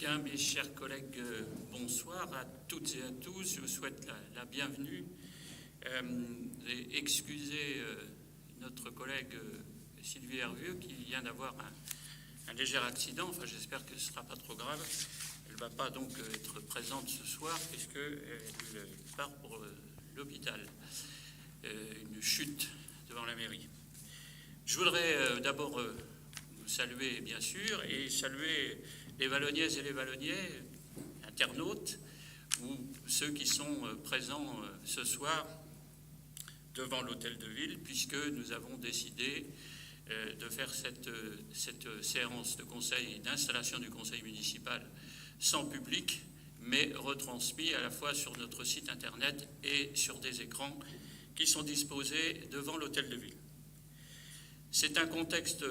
Bien, mes chers collègues, bonsoir à toutes et à tous. Je vous souhaite la bienvenue. Et excusez notre collègue Sylvie Hervieux qui vient d'avoir un léger accident. Enfin, j'espère que ce ne sera pas trop grave. Elle ne va pas donc être présente ce soir puisqu'elle part pour l'hôpital. Une chute devant la mairie. Je voudrais d'abord vous saluer, bien sûr, et saluer les Vallonniaises et les Vallonniais, internautes, ou ceux qui sont présents ce soir devant l'hôtel de ville, puisque nous avons décidé de faire cette séance de conseil, d'installation du conseil municipal sans public, mais retransmis à la fois sur notre site internet et sur des écrans qui sont disposés devant l'hôtel de ville. C'est un contexte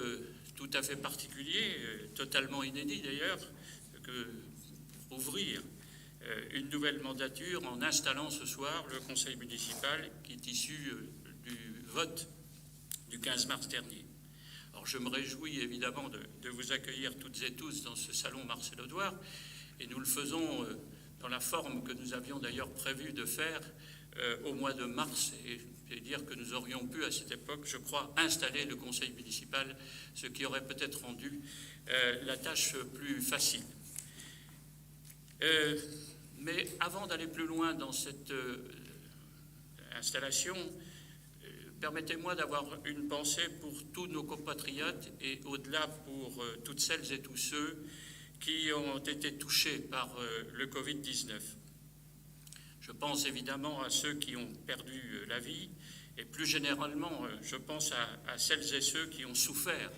tout à fait particulier, totalement inédit d'ailleurs, que pour ouvrir une nouvelle mandature en installant ce soir le conseil municipal qui est issu du vote du 15 mars dernier. Alors je me réjouis évidemment de vous accueillir toutes et tous dans ce salon Marcel Audouard, et nous le faisons dans la forme que nous avions d'ailleurs prévu de faire au mois de mars, et dire que nous aurions pu à cette époque, je crois, installer le conseil municipal, ce qui aurait peut-être rendu la tâche plus facile. Mais avant d'aller plus loin dans cette installation, permettez-moi d'avoir une pensée pour tous nos compatriotes et au-delà pour toutes celles et tous ceux qui ont été touchés par le Covid-19. Je pense évidemment à ceux qui ont perdu la vie et plus généralement, je pense à celles et ceux qui ont souffert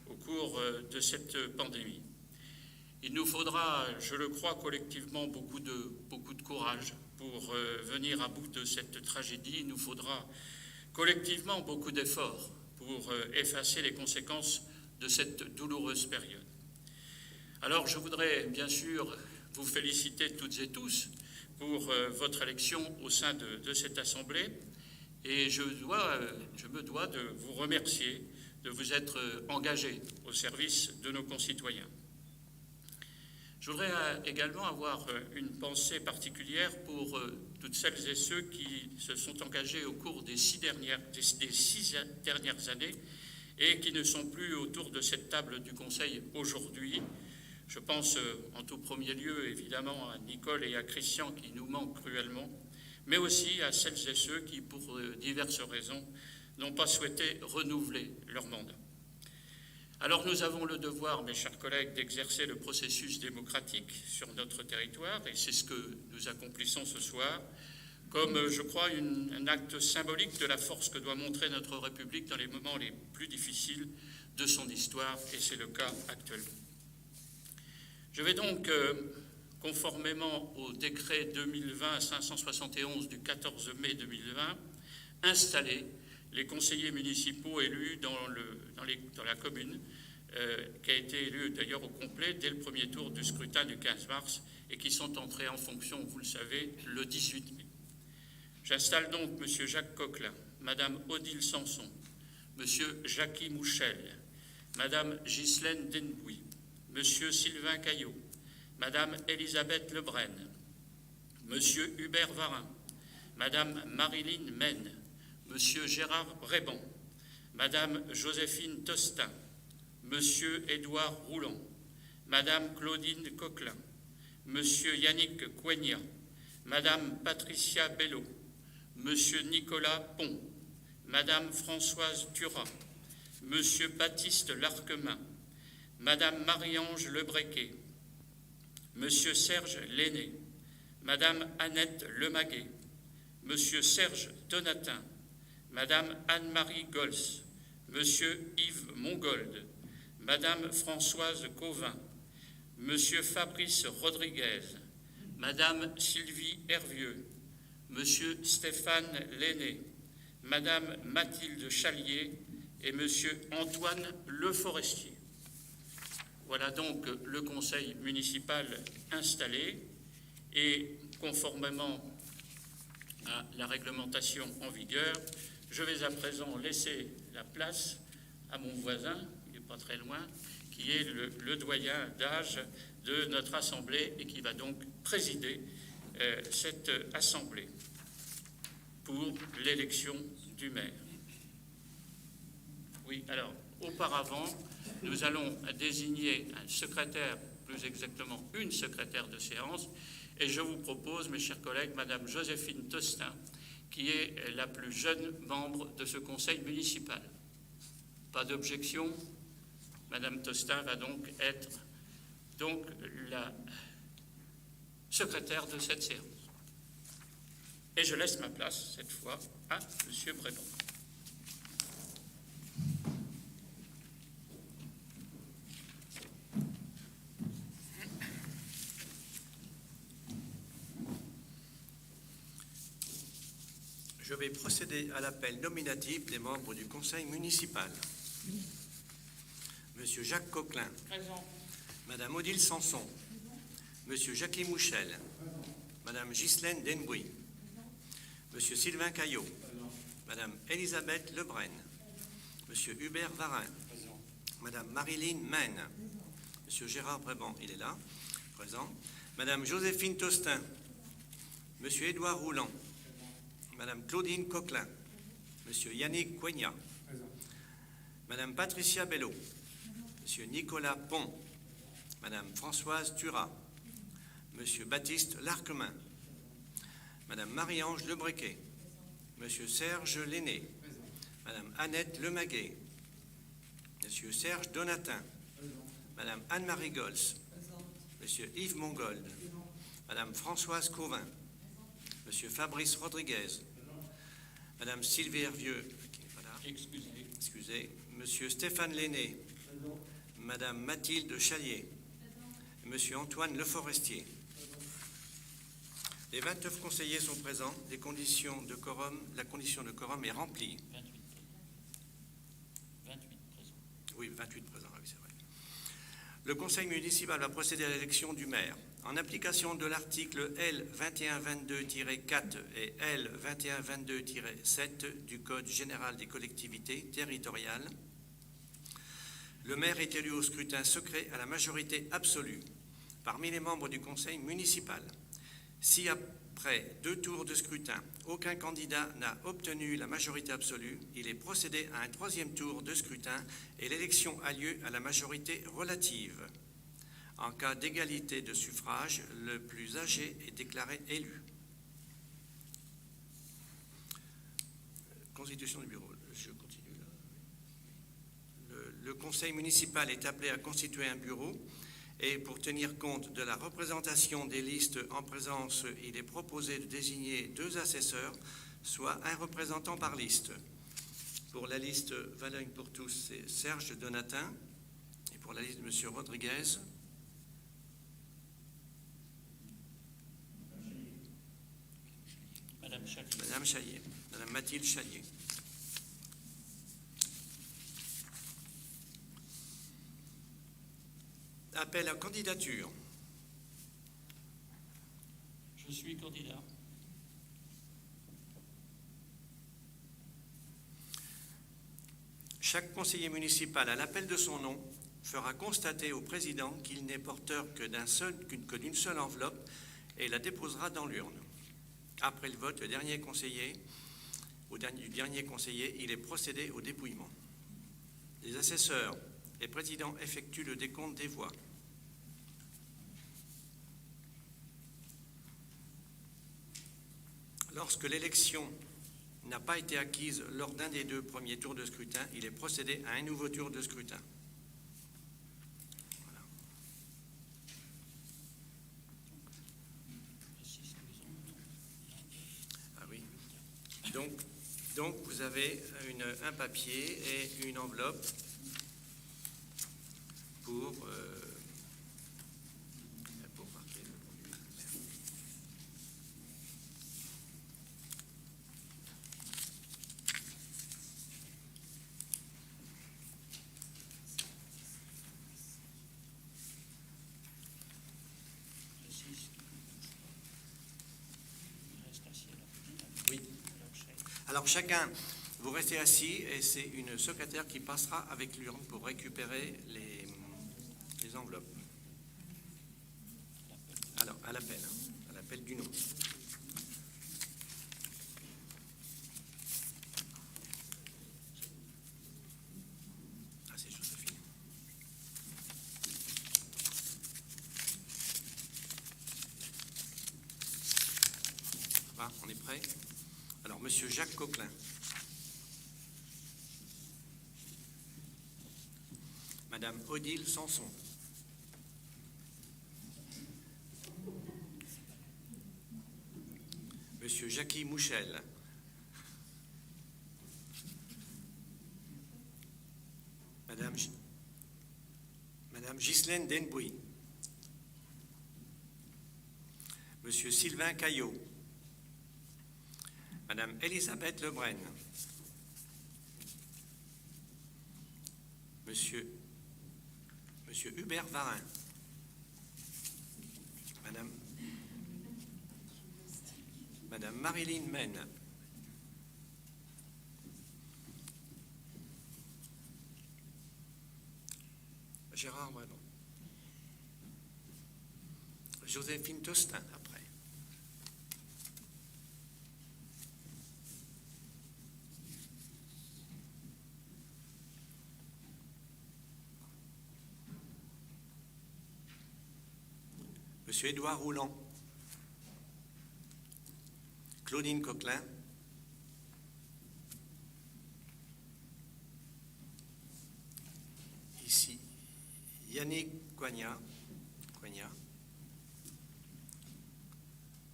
au cours de cette pandémie. Il nous faudra, je le crois collectivement, beaucoup de courage pour venir à bout de cette tragédie. Il nous faudra collectivement beaucoup d'efforts pour effacer les conséquences de cette douloureuse période. Alors je voudrais bien sûr vous féliciter toutes et tous pour votre élection au sein de cette Assemblée, et je me dois de vous remercier de vous être engagés au service de nos concitoyens. Je voudrais également avoir une pensée particulière pour toutes celles et ceux qui se sont engagés au cours des 6 dernières années et qui ne sont plus autour de cette table du Conseil aujourd'hui. Je pense en tout premier lieu, évidemment, à Nicole et à Christian qui nous manquent cruellement, mais aussi à celles et ceux qui, pour diverses raisons, n'ont pas souhaité renouveler leur mandat. Alors nous avons le devoir, mes chers collègues, d'exercer le processus démocratique sur notre territoire, et c'est ce que nous accomplissons ce soir, comme, je crois, un acte symbolique de la force que doit montrer notre République dans les moments les plus difficiles de son histoire, et c'est le cas actuellement. Je vais donc, conformément au décret 2020-571 du 14 mai 2020, installer les conseillers municipaux élus dans la commune, qui a été élue d'ailleurs au complet dès le premier tour du scrutin du 15 mars et qui sont entrés en fonction, vous le savez, le 18 mai. J'installe donc M. Jacques Coquelin, Mme Odile Sanson, M. Jackie Mouchel, Mme Ghislaine Denbouy, M. Sylvain Caillot, Mme Elisabeth Lebrun, M. Hubert Varin, Mme Marilyn Mène, M. Gérard Réban, Mme Joséphine Tostin, M. Édouard Rouland, Mme Claudine Coquelin, M. Yannick Coignat, Mme Patricia Bello, M. Nicolas Pont, Mme Françoise Turat, M. Baptiste Larquemin, Madame Marie-Ange Lebrequet, Monsieur Serge Lenné, Madame Annette Lemaguet, Monsieur Serge Donatin, Madame Anne-Marie Gols, Monsieur Yves Mongold, Madame Françoise Cauvin, Monsieur Fabrice Rodriguez, Madame Sylvie Hervieux, Monsieur Stéphane Lenné, Madame Mathilde Chalier et Monsieur Antoine Le Forestier. Voilà donc le conseil municipal installé et conformément à la réglementation en vigueur, je vais à présent laisser la place à mon voisin, il est pas très loin, qui est le doyen d'âge de notre Assemblée et qui va donc présider cette Assemblée pour l'élection du maire. Oui, alors, auparavant, nous allons désigner un secrétaire, plus exactement une secrétaire de séance, et je vous propose, mes chers collègues, Madame Joséphine Tostin, qui est la plus jeune membre de ce conseil municipal. Pas d'objection. Madame Tostin va donc être la secrétaire de cette séance. Et je laisse ma place, cette fois, à Monsieur Bréban. Je vais procéder à l'appel nominatif des membres du conseil municipal. Monsieur Jacques Coquelin. Présent. Madame Odile Sanson. Monsieur Jacqueline Mouchel. Madame Ghislaine Denbouy. Monsieur Sylvain Caillot. Madame Elisabeth Lebrun. Monsieur Hubert Varin. Madame Marilyn Maine. Monsieur Gérard Bréban, il est là, présent. Madame Joséphine Tostin. Monsieur Édouard Rouland. Madame Claudine Coquelin. Monsieur Yannick Coignat. Madame Patricia Bello. Monsieur Nicolas Pont. Madame Françoise Turat. Monsieur Baptiste Larquemin. Madame Marie-Ange Lebrequet. Monsieur Serge Lenné. Madame Annette Lemaguet. Monsieur Serge Donatin. Madame Anne-Marie Gols. Monsieur Yves Mongold. Madame Françoise Cauvin. Monsieur Fabrice Rodriguez. Madame Sylvie Hervieux. Voilà. Excusez. Monsieur Stéphane Lenné. Madame Mathilde Chalier. Et Monsieur Antoine Leforestier. Les 29 conseillers sont présents. La condition de quorum est remplie. 28 présents. Oui, 28 présents, oui, c'est vrai. Le conseil municipal va procéder à l'élection du maire. En application de l'article L 2122-4 et L 2122-7 du Code général des collectivités territoriales, le maire est élu au scrutin secret à la majorité absolue parmi les membres du conseil municipal. Si après 2 tours de scrutin, aucun candidat n'a obtenu la majorité absolue, il est procédé à un 3e tour de scrutin et l'élection a lieu à la majorité relative. En cas d'égalité de suffrage, le plus âgé est déclaré élu. Constitution du bureau. Je continue là. Le conseil municipal est appelé à constituer un bureau et pour tenir compte de la représentation des listes en présence, il est proposé de désigner 2 assesseurs, soit un représentant par liste. Pour la liste Valogne pour tous, c'est Serge Donatin. Et pour la liste de M. Rodriguez, Madame Chalier, Madame Mathilde Chalier. Appel à candidature. Je suis candidat. Chaque conseiller municipal, à l'appel de son nom, fera constater au président qu'il n'est porteur que d'une seule enveloppe et la déposera dans l'urne. Après le vote du dernier conseiller, il est procédé au dépouillement. Les assesseurs et présidents effectuent le décompte des voix. Lorsque l'élection n'a pas été acquise lors d'un des 2 premiers tours de scrutin, il est procédé à un nouveau tour de scrutin. Voilà. Ah oui. Donc vous avez un papier et une enveloppe pour marquer le nom du maire. Oui. Alors chacun Vous restez assis et c'est une secrétaire qui passera avec l'urne pour récupérer les enveloppes. Alors, à l'appel du nom. Ah, c'est Joséphine. Ça va, on est prêt? Alors, Monsieur Jacques Coquelin. Madame Odile Sanson. Monsieur Jackie Mouchel. Madame Ghislaine Denbouy. Monsieur Sylvain Caillot. Madame Elisabeth Lebrun. Monsieur Hubert Varin. Madame Marilyn Mène. Gérard Bredon. Joséphine Tostin après. Monsieur Édouard Rouland. Claudine Coquelin. Ici, Yannick Coignat.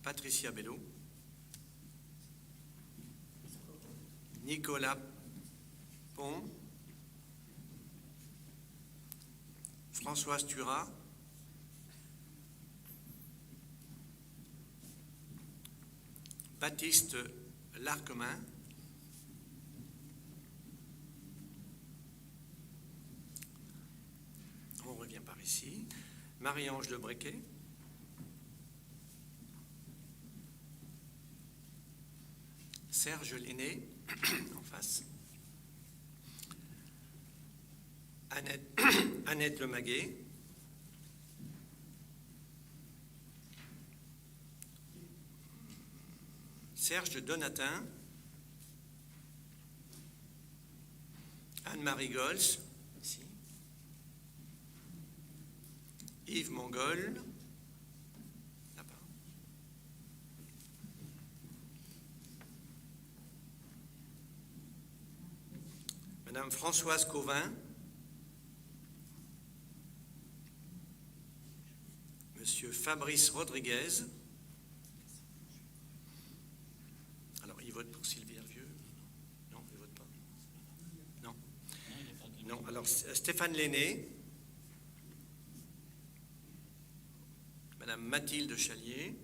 Patricia Bello. Nicolas Pont. Françoise Turat. Baptiste Larquemin. On revient par ici. Marie-Ange de Brequet. Serge Lenné, en face. Annette Lemaguet. Serge de Donatin. Anne-Marie Gols, ici. Yves Mongol, là-bas. Madame Françoise Cauvin. Monsieur Fabrice Rodriguez. Alors, il vote pour Sylvie Hervieux? Non, il ne vote pas. Non. Non, alors Stéphane Lenné. Madame Mathilde Chalier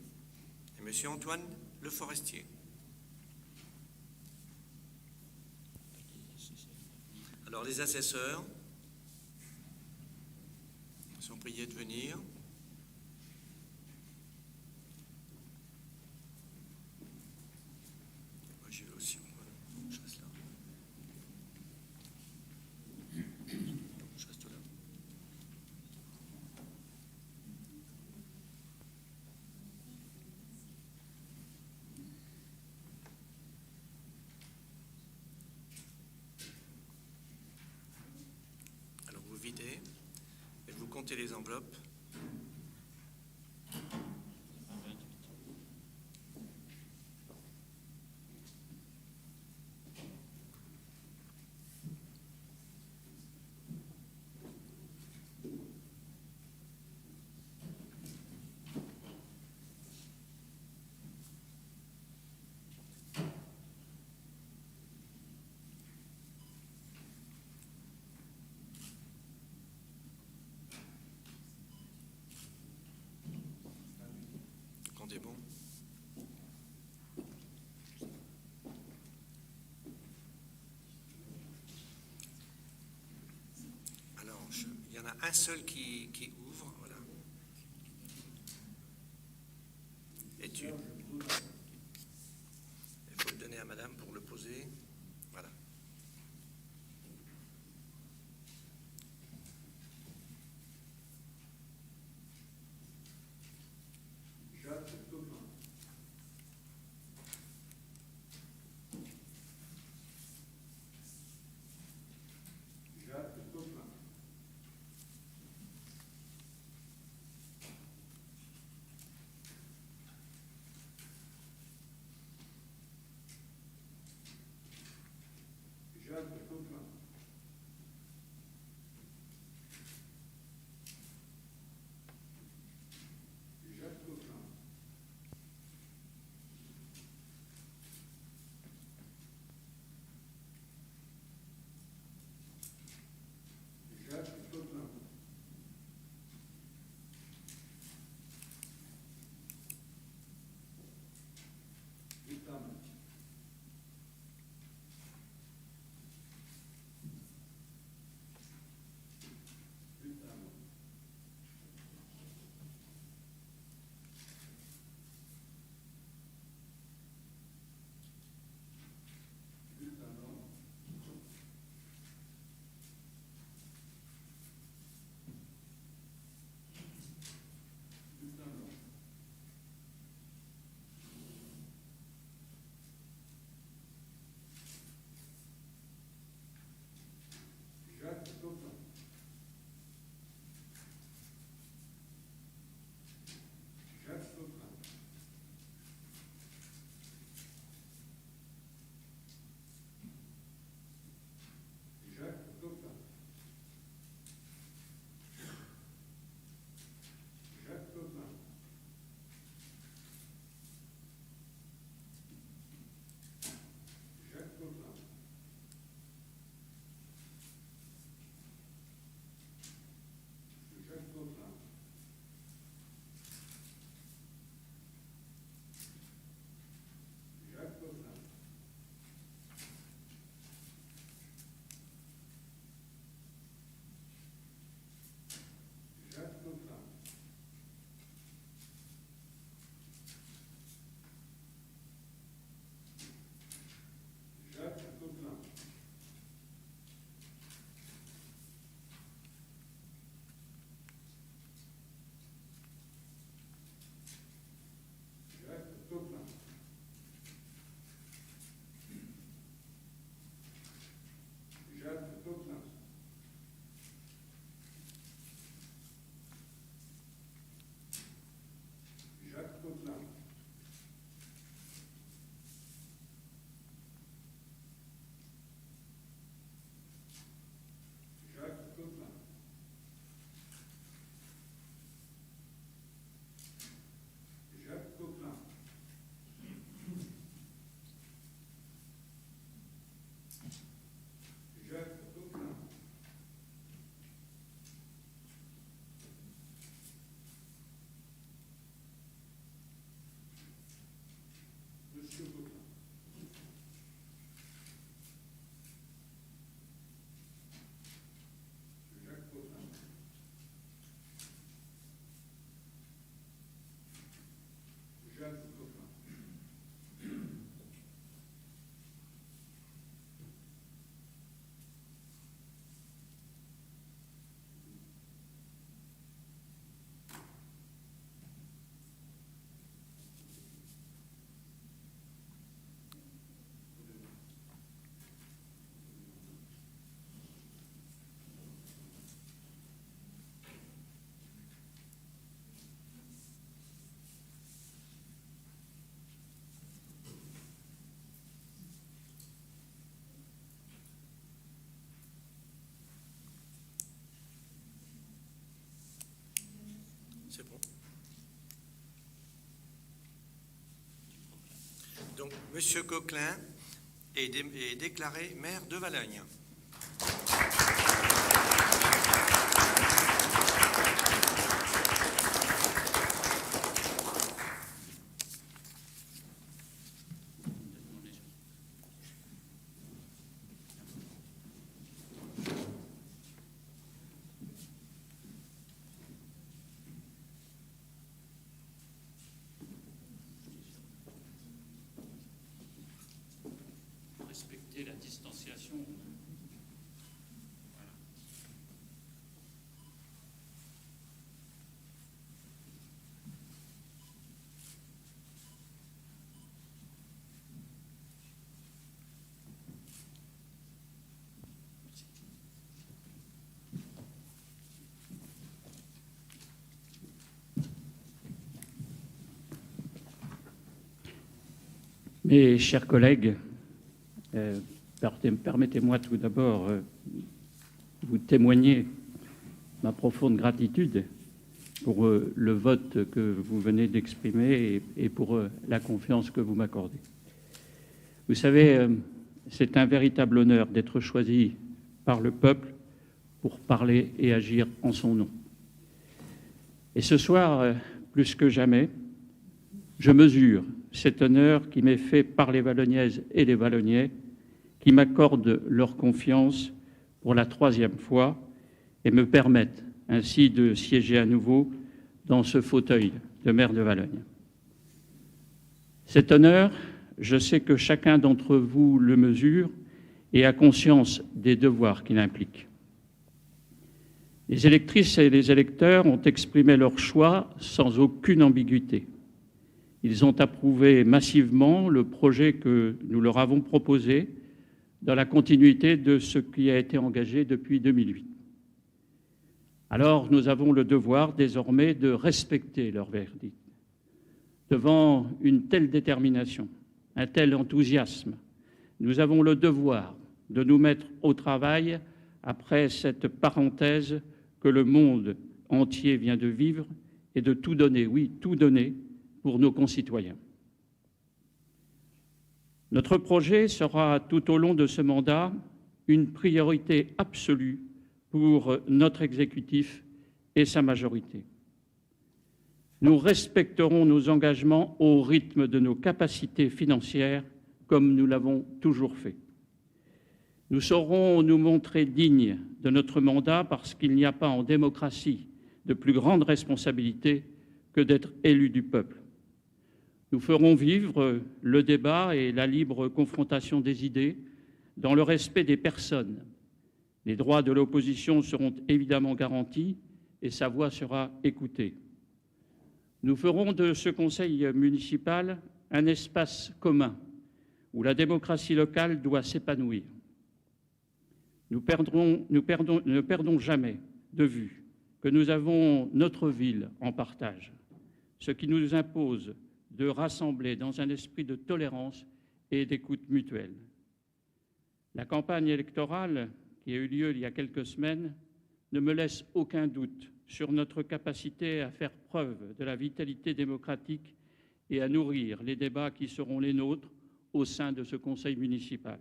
et Monsieur Antoine Le Forestier. Alors les assesseurs sont priés de venir. Moi j'y vais aussi. Voilà. Je reste là. Je reste là. Videz et vous comptez les enveloppes. Comptez bon. Alors, il y en a un seul qui ouvre, voilà. Et il faut le donner à madame pour le poser. Voilà. Monsieur Coquelin est déclaré maire de Valognes. Respecter la distanciation. Voilà. Mes chers collègues, permettez-moi tout d'abord vous témoigner ma profonde gratitude pour le vote que vous venez d'exprimer et pour la confiance que vous m'accordez. Vous savez, c'est un véritable honneur d'être choisi par le peuple pour parler et agir en son nom. Et ce soir, plus que jamais, je mesure cet honneur qui m'est fait par les Valognaises et les Vallonnais, qui m'accordent leur confiance pour la 3e fois et me permettent ainsi de siéger à nouveau dans ce fauteuil de maire de Valognes. Cet honneur, je sais que chacun d'entre vous le mesure et a conscience des devoirs qu'il implique. Les électrices et les électeurs ont exprimé leur choix sans aucune ambiguïté. Ils ont approuvé massivement le projet que nous leur avons proposé dans la continuité de ce qui a été engagé depuis 2008. Alors, nous avons le devoir désormais de respecter leur verdict. Devant une telle détermination, un tel enthousiasme, nous avons le devoir de nous mettre au travail après cette parenthèse que le monde entier vient de vivre et de tout donner, oui, tout donner pour nos concitoyens. Notre projet sera tout au long de ce mandat une priorité absolue pour notre exécutif et sa majorité. Nous respecterons nos engagements au rythme de nos capacités financières comme nous l'avons toujours fait. Nous saurons nous montrer dignes de notre mandat parce qu'il n'y a pas en démocratie de plus grande responsabilité que d'être élu du peuple. Nous ferons vivre le débat et la libre confrontation des idées dans le respect des personnes. Les droits de l'opposition seront évidemment garantis et sa voix sera écoutée. Nous ferons de ce conseil municipal un espace commun où la démocratie locale doit s'épanouir. Ne perdons jamais de vue que nous avons notre ville en partage, ce qui nous impose de rassembler dans un esprit de tolérance et d'écoute mutuelle. La campagne électorale qui a eu lieu il y a quelques semaines ne me laisse aucun doute sur notre capacité à faire preuve de la vitalité démocratique et à nourrir les débats qui seront les nôtres au sein de ce conseil municipal.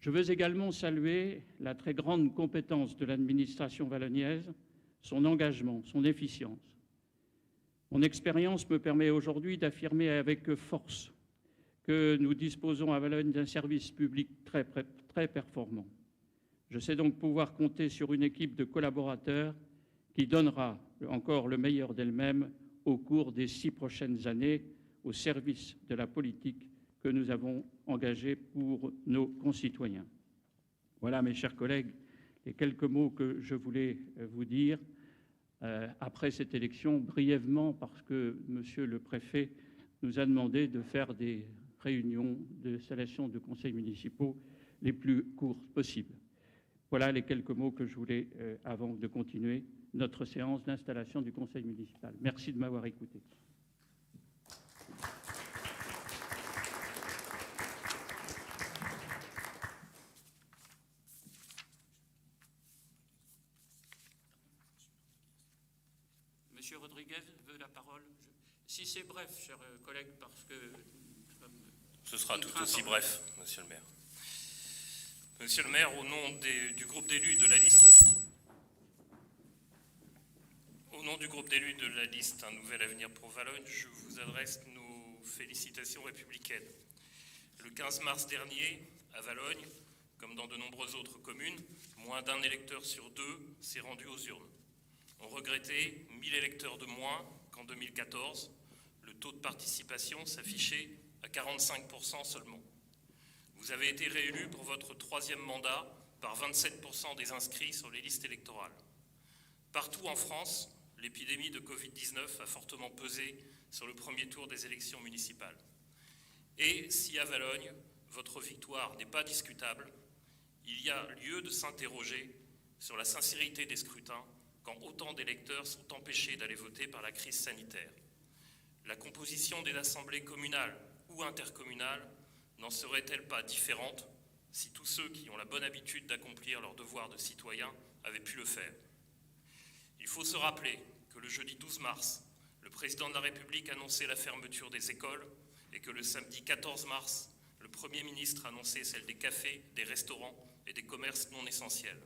Je veux également saluer la très grande compétence de l'administration vallonnaise, son engagement, son efficience. Mon expérience me permet aujourd'hui d'affirmer avec force que nous disposons à Valognes d'un service public très performant. Je sais donc pouvoir compter sur une équipe de collaborateurs qui donnera encore le meilleur d'elle-même au cours des 6 prochaines années au service de la politique que nous avons engagée pour nos concitoyens. Voilà, mes chers collègues, les quelques mots que je voulais vous dire. Après cette élection, brièvement, parce que Monsieur le Préfet nous a demandé de faire des réunions d'installation de conseils municipaux les plus courtes possibles. Voilà les quelques mots que je voulais, avant de continuer notre séance d'installation du conseil municipal. Merci de m'avoir écouté. Monsieur Rodriguez veut la parole. Si c'est bref, chers collègues, parce que nous sommes Ce sera tout aussi bref, Monsieur le maire. Monsieur le maire, au nom du groupe d'élus de la liste... Au nom du groupe d'élus de la liste Un nouvel avenir pour Valognes, je vous adresse nos félicitations républicaines. Le 15 mars dernier, à Valognes, comme dans de nombreuses autres communes, moins d'un électeur sur deux s'est rendu aux urnes. On regrettait 1000 électeurs de moins qu'en 2014. Le taux de participation s'affichait à 45% seulement. Vous avez été réélu pour votre 3e mandat par 27% des inscrits sur les listes électorales. Partout en France, l'épidémie de Covid-19 a fortement pesé sur le premier tour des élections municipales. Et si à Valognes, votre victoire n'est pas discutable, il y a lieu de s'interroger sur la sincérité des scrutins quand autant d'électeurs sont empêchés d'aller voter par la crise sanitaire. La composition des assemblées communales ou intercommunales n'en serait-elle pas différente si tous ceux qui ont la bonne habitude d'accomplir leur devoir de citoyen avaient pu le faire? Il faut se rappeler que le jeudi 12 mars, le président de la République annonçait la fermeture des écoles et que le samedi 14 mars, le Premier ministre annonçait celle des cafés, des restaurants et des commerces non essentiels.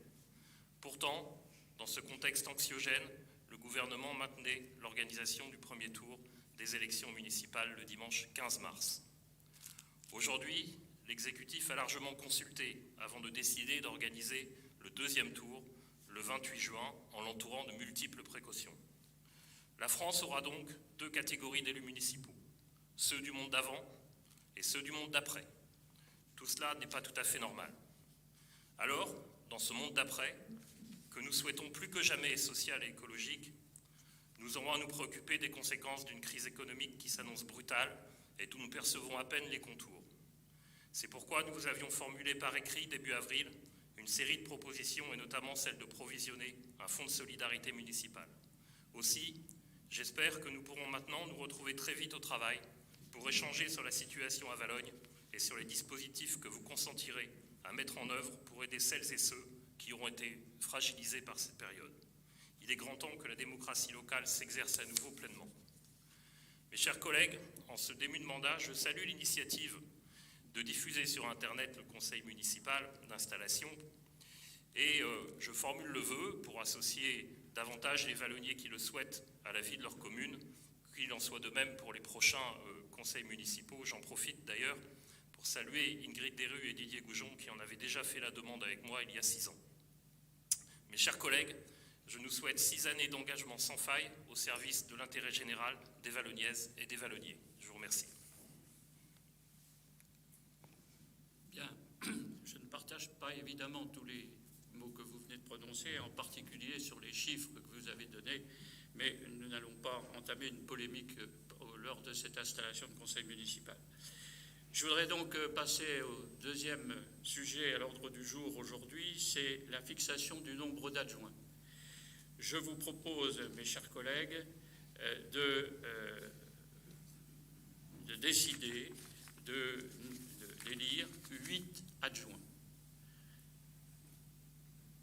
Pourtant, dans ce contexte anxiogène, le gouvernement maintenait l'organisation du premier tour des élections municipales le dimanche 15 mars. Aujourd'hui, l'exécutif a largement consulté avant de décider d'organiser le 2e tour le 28 juin en l'entourant de multiples précautions. La France aura donc 2 catégories d'élus municipaux, ceux du monde d'avant et ceux du monde d'après. Tout cela n'est pas tout à fait normal. Alors, dans ce monde d'après, que nous souhaitons plus que jamais social et écologique, nous aurons à nous préoccuper des conséquences d'une crise économique qui s'annonce brutale et dont nous percevons à peine les contours. C'est pourquoi nous vous avions formulé par écrit début avril une série de propositions et notamment celle de provisionner un fonds de solidarité municipale. Aussi, j'espère que nous pourrons maintenant nous retrouver très vite au travail pour échanger sur la situation à Valognes et sur les dispositifs que vous consentirez à mettre en œuvre pour aider celles et ceux qui auront été fragilisés par cette période. Il est grand temps que la démocratie locale s'exerce à nouveau pleinement. Mes chers collègues, en ce début de mandat, je salue l'initiative de diffuser sur Internet le conseil municipal d'installation et je formule le vœu pour associer davantage les Valogniers qui le souhaitent à la vie de leur commune, qu'il en soit de même pour les prochains conseils municipaux. J'en profite d'ailleurs pour saluer Ingrid Desrues et Didier Goujon qui en avaient déjà fait la demande avec moi il y a 6 ans. Mes chers collègues, je nous souhaite 6 années d'engagement sans faille au service de l'intérêt général des Valognaises et des Valogniers. Je vous remercie. Bien, je ne partage pas évidemment tous les mots que vous venez de prononcer, en particulier sur les chiffres que vous avez donnés, mais nous n'allons pas entamer une polémique lors de cette installation de conseil municipal. Je voudrais donc passer au 2e sujet à l'ordre du jour aujourd'hui, c'est la fixation du nombre d'adjoints. Je vous propose, mes chers collègues, de décider d'élire 8 adjoints.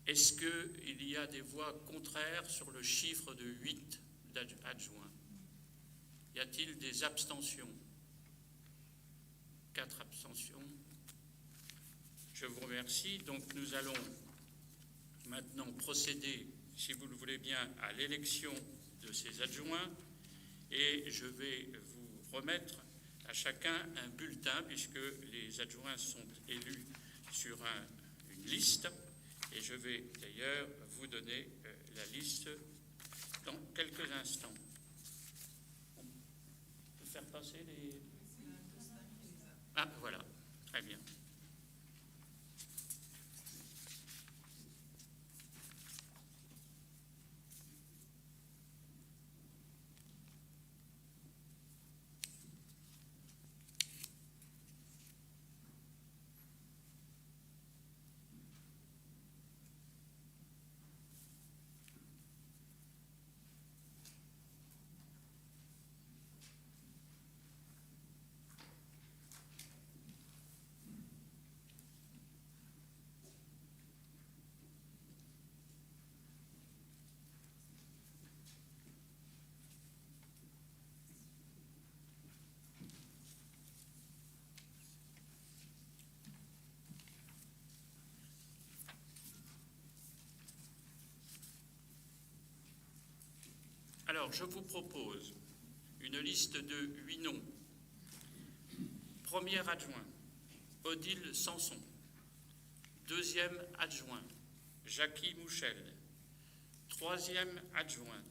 Est-ce qu'il y a des voix contraires sur le chiffre de 8 adjoints? Y a-t-il des abstentions? 4 abstentions. Je vous remercie. Donc nous allons maintenant procéder, si vous le voulez bien, à l'élection de ces adjoints et je vais vous remettre à chacun un bulletin puisque les adjoints sont élus sur une liste et je vais d'ailleurs vous donner la liste dans quelques instants. On peut faire passer les... Ah, voilà, très bien. Alors, je vous propose une liste de 8 noms. Premier adjoint, Odile Sanson. Deuxième adjoint, Jackie Mouchel. Troisième adjoint,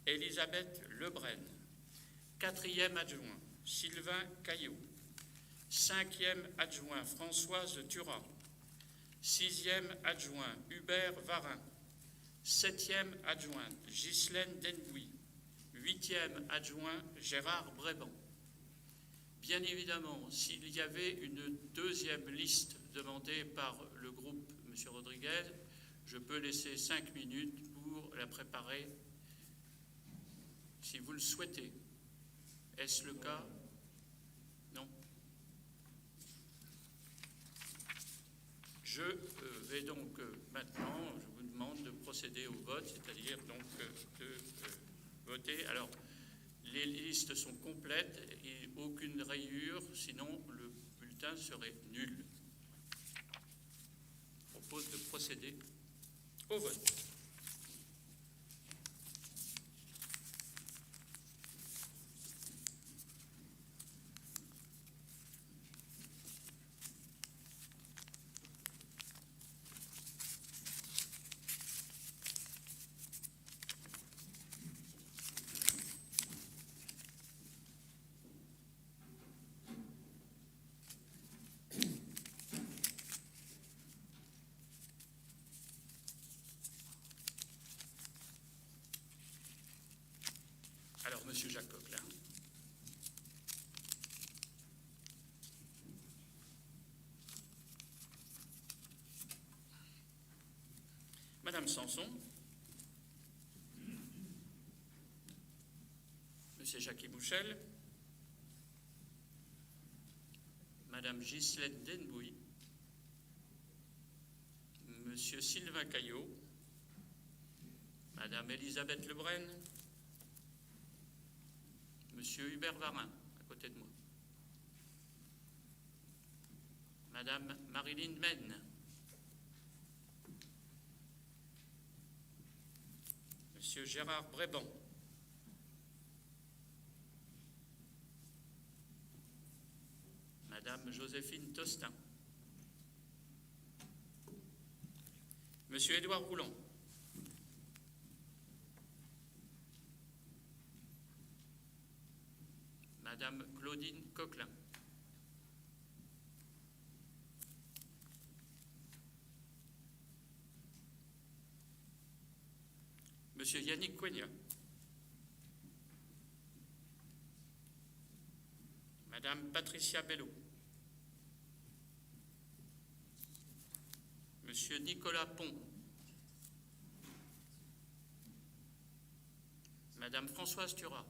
Elisabeth Lebrun. Quatrième adjoint, Sylvain Caillot. Cinquième adjoint, Françoise Turat. Sixième adjoint, Hubert Varin. Septième adjoint, Ghislaine Denbouy. Huitième adjoint, Gérard Bréban. Bien évidemment, s'il y avait une deuxième liste demandée par le groupe M. Rodriguez, je peux laisser 5 minutes pour la préparer, si vous le souhaitez. Est-ce le cas? Non. Je vais donc maintenant, je vous demande de procéder au vote, c'est-à-dire donc de voter. Alors, les listes sont complètes et aucune rayure, sinon le bulletin serait nul. Je propose de procéder au vote. Alors, Monsieur Jacques Coquelin. Madame Sanson. Monsieur Jackie Mouchel. Madame Ghislaine Denbouy. Monsieur Sylvain Caillot. Madame Elisabeth Lebrun. Monsieur Hubert Varin, à côté de moi. Madame Marilyn Men. Monsieur Gérard Bréban. Madame Joséphine Tostin. Monsieur Édouard Rouland. Madame Claudine Coquelin. Monsieur Yannick Coignat. Madame Patricia Bello. Monsieur Nicolas Pont. Madame Françoise Turat.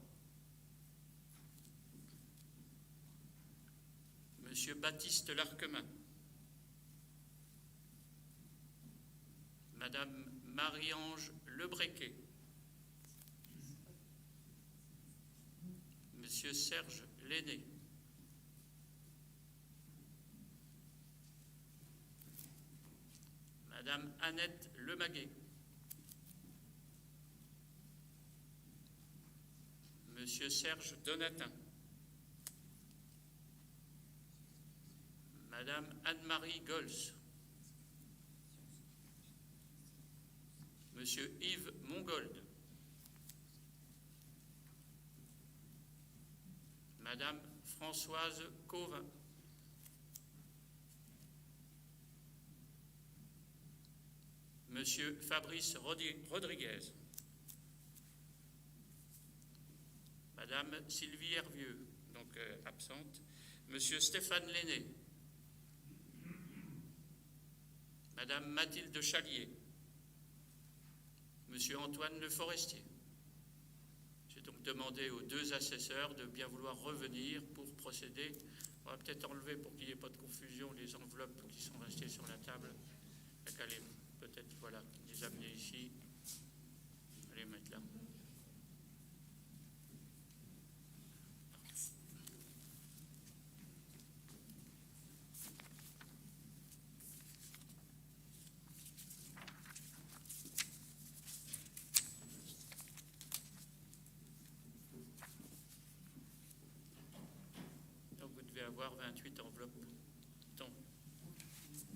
Monsieur Baptiste Larquemin. Madame Marie-Ange Lebrequet. Monsieur Serge Lenné. Madame Annette Lemaguet. Monsieur Serge Donatin. Madame Anne-Marie Gols. Monsieur Yves Mongold. Madame Françoise Cauvin. Monsieur Fabrice Rodriguez. Madame Sylvie Hervieux, donc absente. Monsieur Stéphane Lenné. Madame Mathilde Chalier. Monsieur Antoine Le Forestier. J'ai donc demandé aux 2 assesseurs de bien vouloir revenir pour procéder. On va peut-être enlever pour qu'il n'y ait pas de confusion les enveloppes qui sont restées sur la table. Peut-être, voilà, les amener ici. Les mettre là. 28 enveloppes. Donc, 28.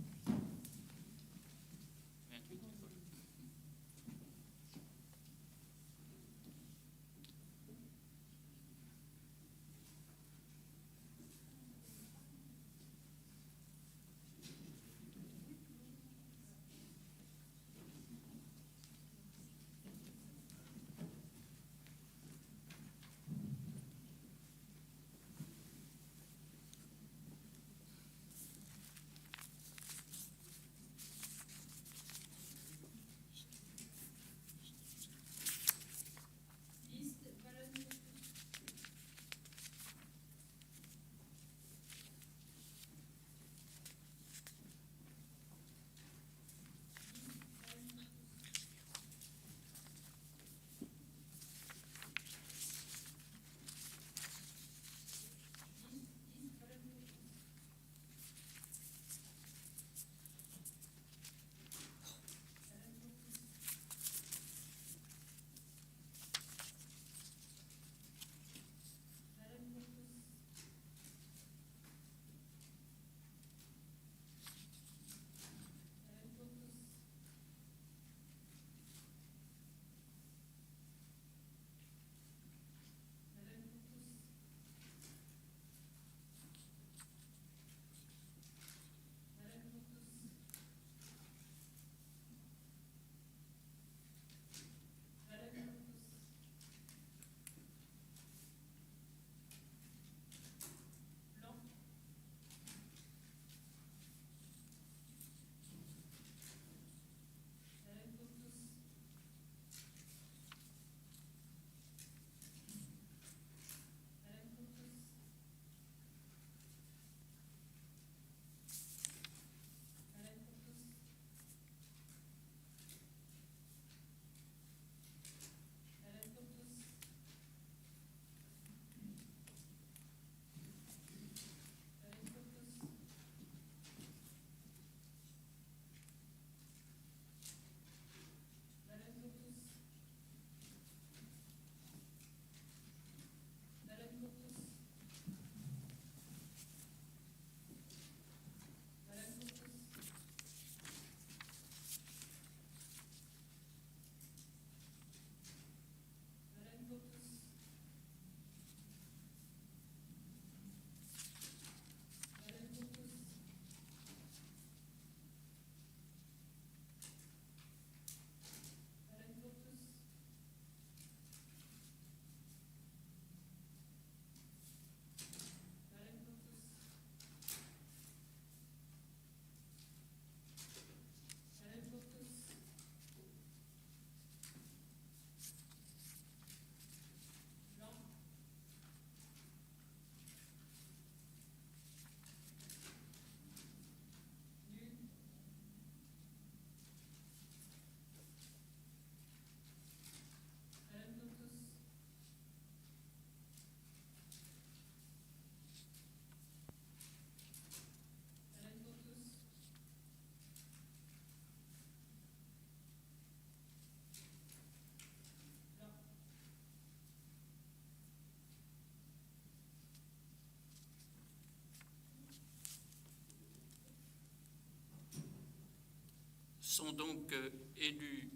Sont donc élus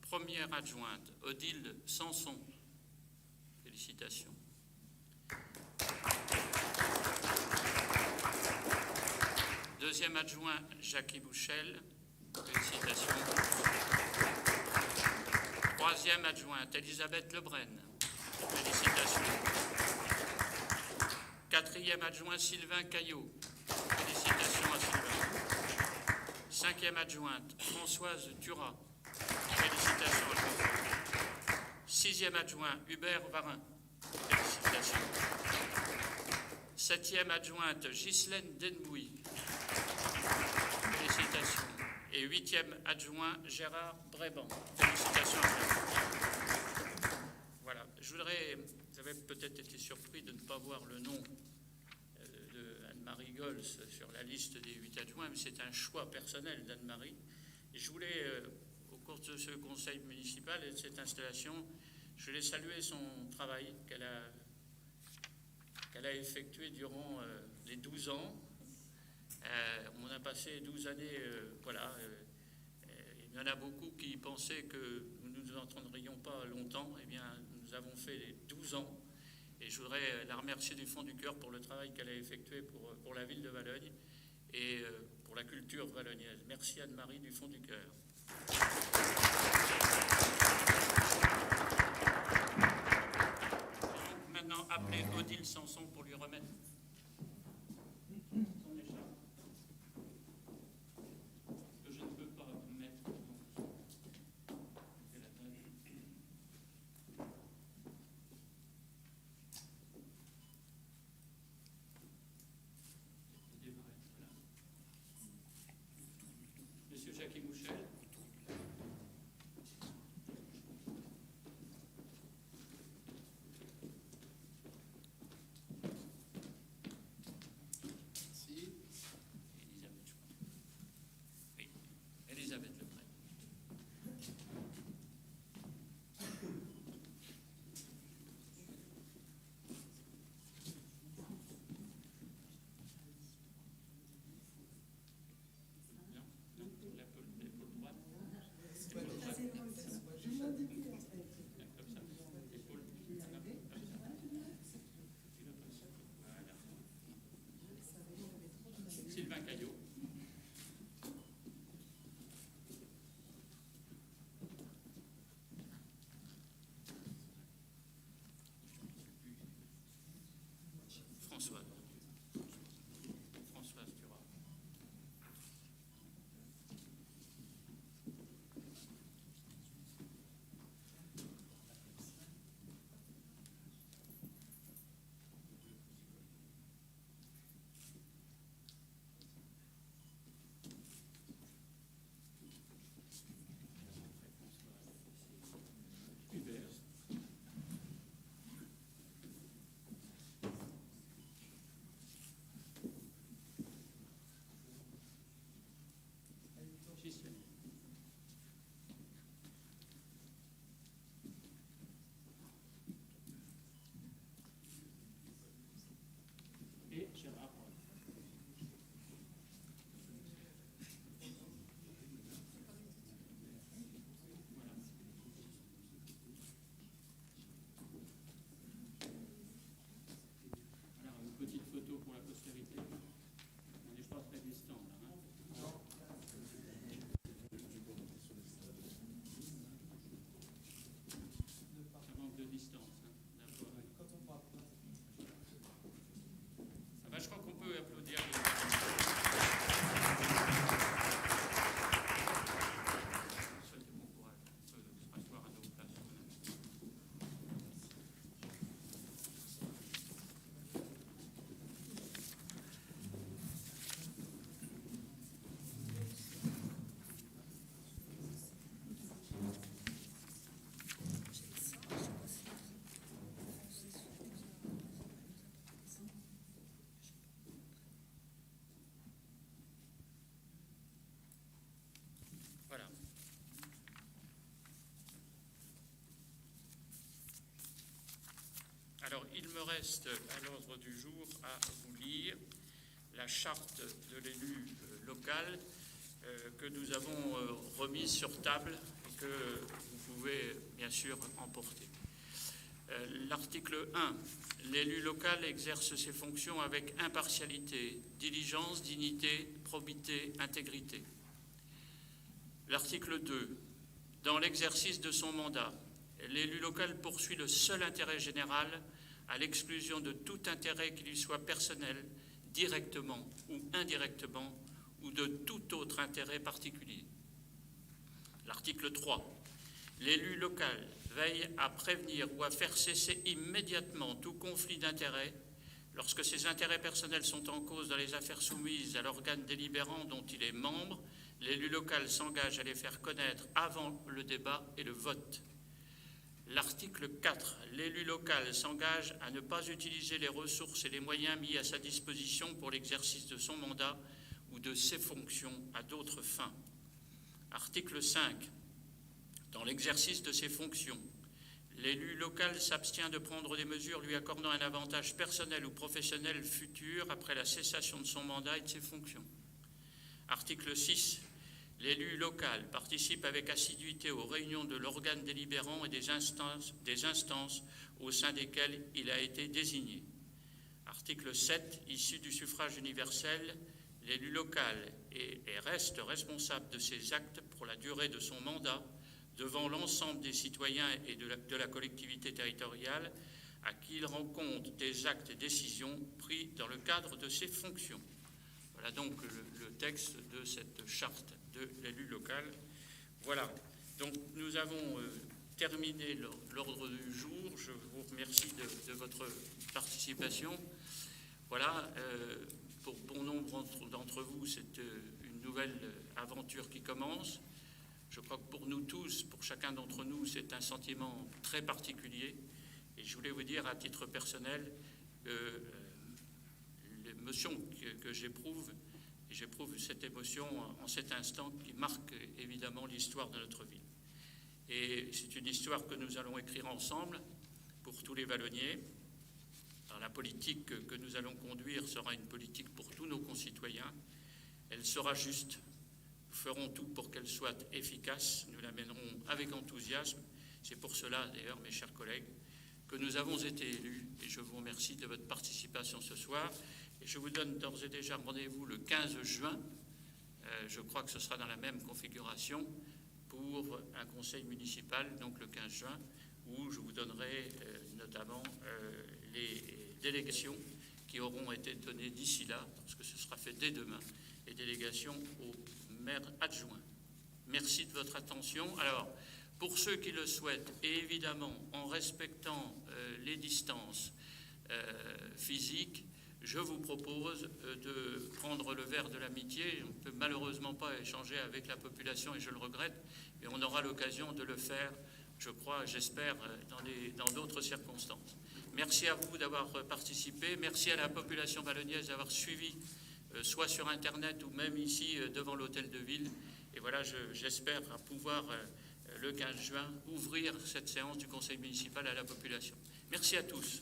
première adjointe Odile Sanson. Félicitations. Deuxième adjoint Jackie Bouchel. Félicitations. Troisième adjointe Elisabeth Lebrenne. Félicitations. Quatrième adjoint Sylvain Caillot. Félicitations à Sylvain. Cinquième adjointe, Françoise Turat. Félicitations à Françoise. Sixième adjoint, Hubert Varin. Félicitations. Septième adjointe, Ghislaine Denbouy. Félicitations. Et huitième adjoint, Gérard Bréban. Félicitations à Gérard. Voilà. Je voudrais, vous avez peut-être été surpris de ne pas voir le nom Anne-Marie Gols sur la liste des 8 adjoints, mais c'est un choix personnel d'Anne-Marie. Et je voulais, au cours de ce conseil municipal et de cette installation, je voulais saluer son travail qu'elle a effectué durant les 12 ans. On a passé 12 années, voilà. Il y en a beaucoup qui pensaient que nous ne nous entendrions pas longtemps. Eh bien, nous avons fait les 12 ans. Et je voudrais la remercier du fond du cœur pour le travail qu'elle a effectué pour la ville de Valognes et pour la culture valognaise. Merci Anne-Marie du fond du cœur. Je vais maintenant appeler Odile Sanson pour lui remettre son écharpe. Que je ne peux pas mettre. C'est la taille. Monsieur Jacques Mouchel. Merci. Elisabeth, je crois. Oui, Elisabeth Lepré. Non, l'épaule droite. Épaule droite. Comme ça. Épaule. Comme ça. Voilà. Sylvain Caillot. Françoise. Françoise Thuram. Hubert. Gisèle. Et Gérard Roy. Voilà. Alors, une petite photo pour la postérité. On n'est pas très distant là. Hein. Ça manque de distance. Hein. D'accord. Ça va, je crois qu'on peut applaudir. Souhaitez bon courage. On peut se rasseoir à nos places. Voilà. Alors, il me reste à l'ordre du jour à vous lire la charte de l'élu local que nous avons remise sur table et que vous pouvez bien sûr emporter. L'article 1. L'élu local exerce ses fonctions avec impartialité, diligence, dignité, probité, intégrité. L'article 2. Dans l'exercice de son mandat, l'élu local poursuit le seul intérêt général à l'exclusion de tout intérêt qui lui soit personnel, directement ou indirectement, ou de tout autre intérêt particulier. L'article 3. L'élu local veille à prévenir ou à faire cesser immédiatement tout conflit d'intérêts lorsque ses intérêts personnels sont en cause dans les affaires soumises à l'organe délibérant dont il est membre. L'élu local s'engage à les faire connaître avant le débat et le vote. L'article 4. L'élu local s'engage à ne pas utiliser les ressources et les moyens mis à sa disposition pour l'exercice de son mandat ou de ses fonctions à d'autres fins. Article 5. Dans l'exercice de ses fonctions, l'élu local s'abstient de prendre des mesures lui accordant un avantage personnel ou professionnel futur après la cessation de son mandat et de ses fonctions. Article 6. L'élu local participe avec assiduité aux réunions de l'organe délibérant et des instances au sein desquelles il a été désigné. Article 7. Issu du suffrage universel, l'élu local est et reste responsable de ses actes pour la durée de son mandat devant l'ensemble des citoyens et de la collectivité territoriale à qui il rend compte des actes et décisions pris dans le cadre de ses fonctions. Voilà donc le texte de cette charte de l'élu local. Voilà, donc nous avons terminé l'ordre du jour. Je vous remercie de votre participation. Voilà, pour bon nombre d'entre vous, c'est une nouvelle aventure qui commence. Je crois que pour nous tous, pour chacun d'entre nous, c'est un sentiment très particulier. Et je voulais vous dire à titre personnel l'émotion que j'éprouve, et j'éprouve cette émotion en cet instant qui marque évidemment l'histoire de notre ville. Et c'est une histoire que nous allons écrire ensemble pour tous les Vallonniers. Alors, la politique que nous allons conduire sera une politique pour tous nos concitoyens. Elle sera juste. Nous ferons tout pour qu'elle soit efficace. Nous la mènerons avec enthousiasme. C'est pour cela, d'ailleurs, mes chers collègues, que nous avons été élus. Et je vous remercie de votre participation ce soir. Et je vous donne d'ores et déjà rendez-vous le 15 juin. Je crois que ce sera dans la même configuration pour un conseil municipal, donc le 15 juin, où je vous donnerai notamment les délégations qui auront été données d'ici là, parce que ce sera fait dès demain, les délégations aux maire adjoint. Merci de votre attention. Alors, pour ceux qui le souhaitent, et évidemment en respectant les distances physiques, je vous propose de prendre le verre de l'amitié. On ne peut malheureusement pas échanger avec la population, et je le regrette, mais on aura l'occasion de le faire, je crois, j'espère, dans d'autres circonstances. Merci à vous d'avoir participé. Merci à la population vallonnière d'avoir suivi soit sur Internet ou même ici devant l'hôtel de ville. Et voilà, j'espère pouvoir, le 15 juin, ouvrir cette séance du conseil municipal à la population. Merci à tous.